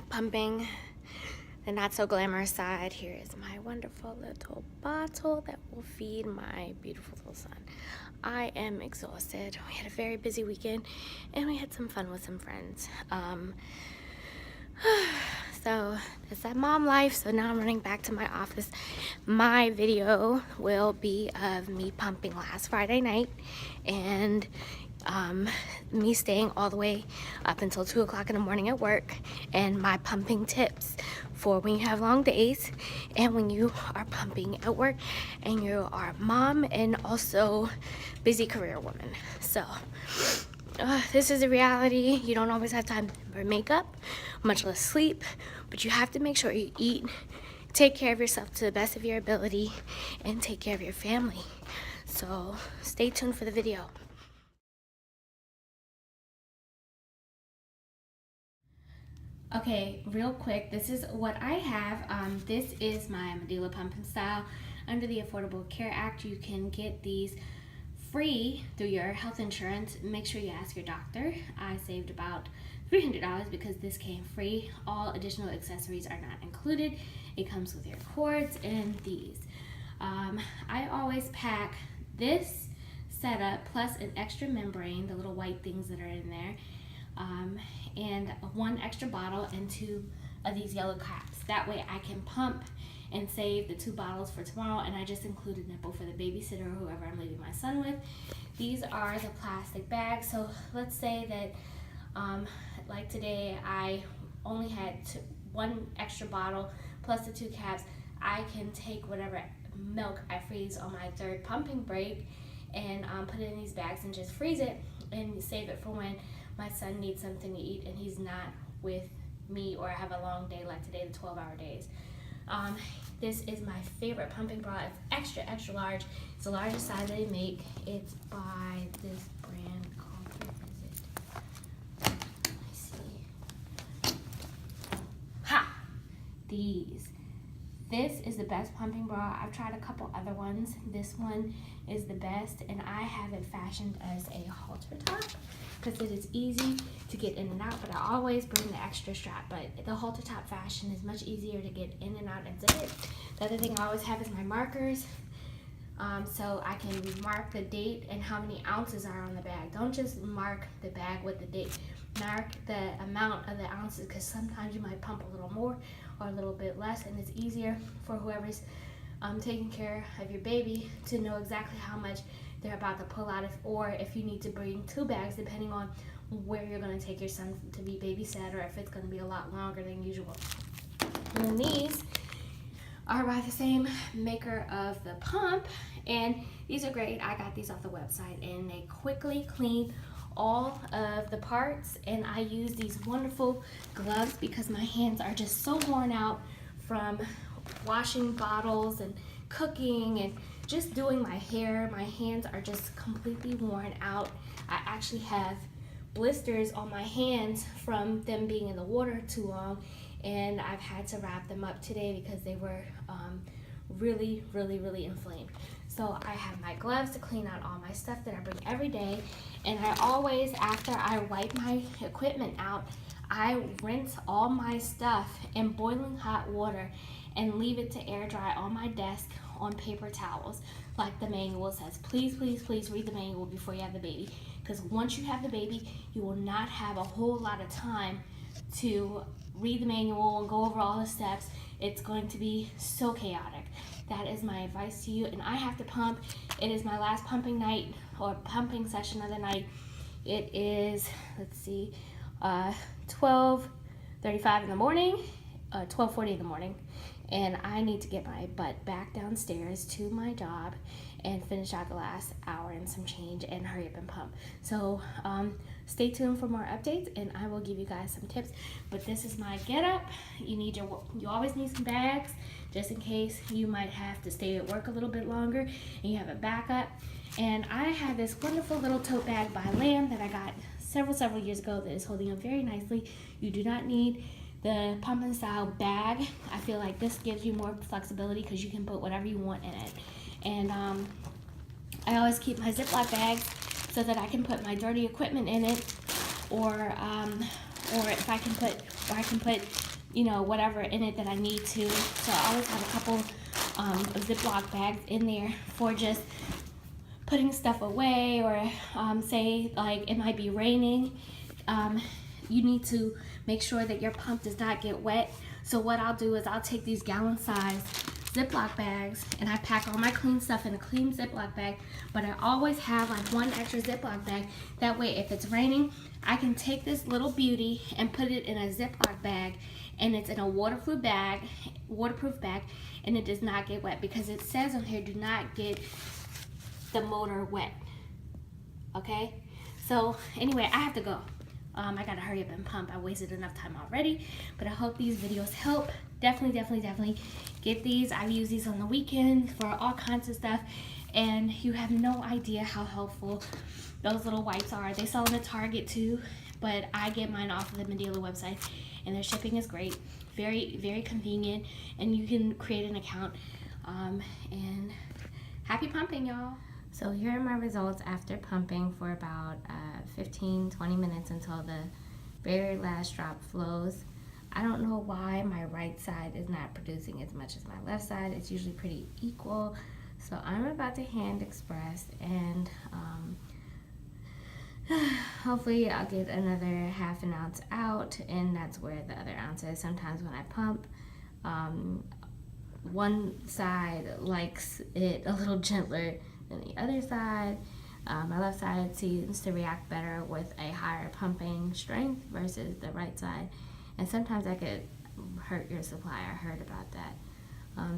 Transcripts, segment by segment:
Pumping the not so glamorous side. Here is my wonderful little bottle that will feed my beautiful little son. I am exhausted. We had a very busy weekend and we had some fun with some friends. So that's that mom life. So now I'm running back to my office. My video will be of me pumping last Friday night and me staying all the way up until 2 o'clock in the morning at work, and my pumping tips for when you have long days and when you are pumping at work and you are a mom and also busy career woman. So this is a reality. You don't always have time for makeup, much less sleep, but you have to make sure you eat, take care of yourself to the best of your ability, and take care of your family. So stay tuned for the video. Okay, real quick, this is what I have. This is my Medela Pump and Style. Under the Affordable Care Act, you can get these free through your health insurance. Make sure you ask your doctor. I saved about $300 because this came free. All additional accessories are not included. It comes with your cords and these. I always pack this setup plus an extra membrane, the little white things that are in there, and one extra bottle and 2 of these yellow caps. That way I can pump and save the 2 bottles for tomorrow, and I just included a nipple for the babysitter or whoever I'm leaving my son with. These are the plastic bags. So let's say that like today I only had 1 extra bottle plus the 2 caps. I can take whatever milk I freeze on my 3rd pumping break and put it in these bags and just freeze it and save it for when my son needs something to eat and he's not with me, or I have a long day like today, the 12-hour days. This is my favorite pumping bra. It's extra large. It's the largest size they make. It's by this brand called, where is it? Let me see. Ha! These. This is the best pumping bra. I've tried a couple other ones. This one is the best, and I have it fashioned as a halter top because it is easy to get in and out, but I always bring the extra strap. But the halter top fashion is much easier to get in and out and zip it. The other thing I always have is my markers, so I can mark the date and how many ounces are on the bag. Don't just mark the bag with the date. Mark the amount of the ounces, because sometimes you might pump a little more or a little bit less, and it's easier for whoever's taking care of your baby to know exactly how much they're about to pull out, or if you need to bring 2 bags depending on where you're going to take your son to be babysat, or if it's going to be a lot longer than usual. And then these are by the same maker of the pump, and these are great. I got these off the website, and they quickly clean all of the parts, and I use these wonderful gloves because my hands are just so worn out from washing bottles and cooking and just doing my hair. My hands are just completely worn out. I actually have blisters on my hands from them being in the water too long, and I've had to wrap them up today because they were really inflamed. So I have my gloves to clean out all my stuff that I bring every day, and I always, after I wipe my equipment out, I rinse all my stuff in boiling hot water and leave it to air dry on my desk on paper towels, like the manual says. Please read the manual before you have the baby, because once you have the baby, you will not have a whole lot of time to read the manual and go over all the steps. It's going to be so chaotic. That is my advice to you. And I have to pump. It is my last pumping night, or pumping session of the night. It is, let's see, 12:35 in the morning, 12:40 in the morning, and I need to get my butt back downstairs to my job and finish out the last hour and some change and hurry up and pump. So stay tuned for more updates, and I will give you guys some tips. But this is my get up. You always need some bags just in case you might have to stay at work a little bit longer and you have a backup. And I have this wonderful little tote bag by Lamb that I got several years ago that is holding up very nicely. You do not need the pump and style bag. I feel like this gives you more flexibility because you can put whatever you want in it. And I always keep my Ziploc bags so that I can put my dirty equipment in it, or if I can put, or I can put, you know, whatever in it that I need to. So I always have a couple of Ziploc bags in there for just putting stuff away, or say like it might be raining. You need to make sure that your pump does not get wet. So what I'll do is I'll take these gallon size Ziploc bags and I pack all my clean stuff in a clean Ziploc bag, but I always have like one extra Ziploc bag. That way if it's raining, I can take this little beauty and put it in a Ziploc bag, and it's in a waterproof bag, and it does not get wet, because it says on here, do not get the motor wet. Okay, so anyway, I have to go. I gotta hurry up and pump. I wasted enough time already, but I hope these videos help. Definitely get these. I've used these on the weekend for all kinds of stuff, and you have no idea how helpful those little wipes are. They sell them at Target too, but I get mine off of the Medela website, and their shipping is great. Very convenient, and you can create an account. And happy pumping, y'all. So here are my results after pumping for about 15-20 minutes until the very last drop flows. I don't know why my right side is not producing as much as my left side. It's usually pretty equal. So I'm about to hand express, and hopefully I'll get another half an ounce out, and that's where the other ounce is. Sometimes when I pump, one side likes it a little gentler than the other side. My left side seems to react better with a higher pumping strength versus the right side, and sometimes that could hurt your supply. I heard about that.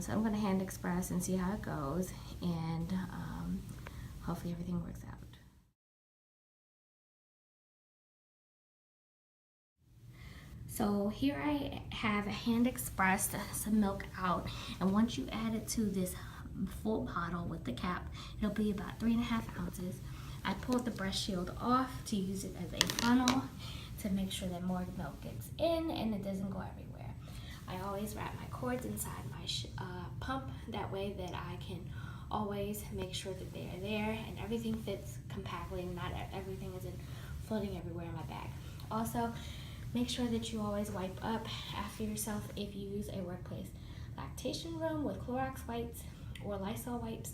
So I'm going to hand express and see how it goes, and hopefully everything works out. So here I have hand expressed some milk out, and once you add it to this full bottle with the cap, it'll be about 3.5 ounces. I pulled the breast shield off to use it as a funnel to make sure that more milk gets in and it doesn't go everywhere. I always wrap my cords inside my pump, that way that I can always make sure that they are there and everything fits compactly, and not everything isn't floating everywhere in my bag. Also, make sure that you always wipe up after yourself if you use a workplace lactation room with Clorox wipes or Lysol wipes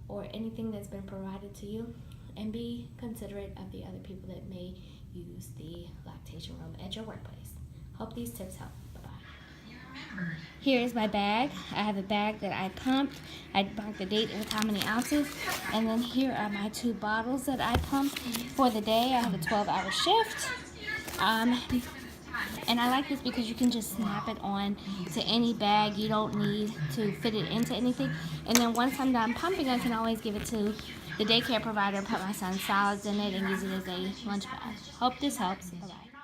or anything that's been provided to you, and be considerate of the other people that may use the lactation room at your workplace. Hope these tips help. Bye-bye. Here's my bag. I have a bag that I pumped. I marked the date with how many ounces, and then here are my 2 bottles that I pumped for the day. I have a 12-hour shift. And I like this because you can just snap it on to any bag. You don't need to fit it into anything. And then once I'm done pumping, I can always give it to the daycare provider and put my son's salads in it and use it as a lunch bag. Hope this helps. Bye-bye.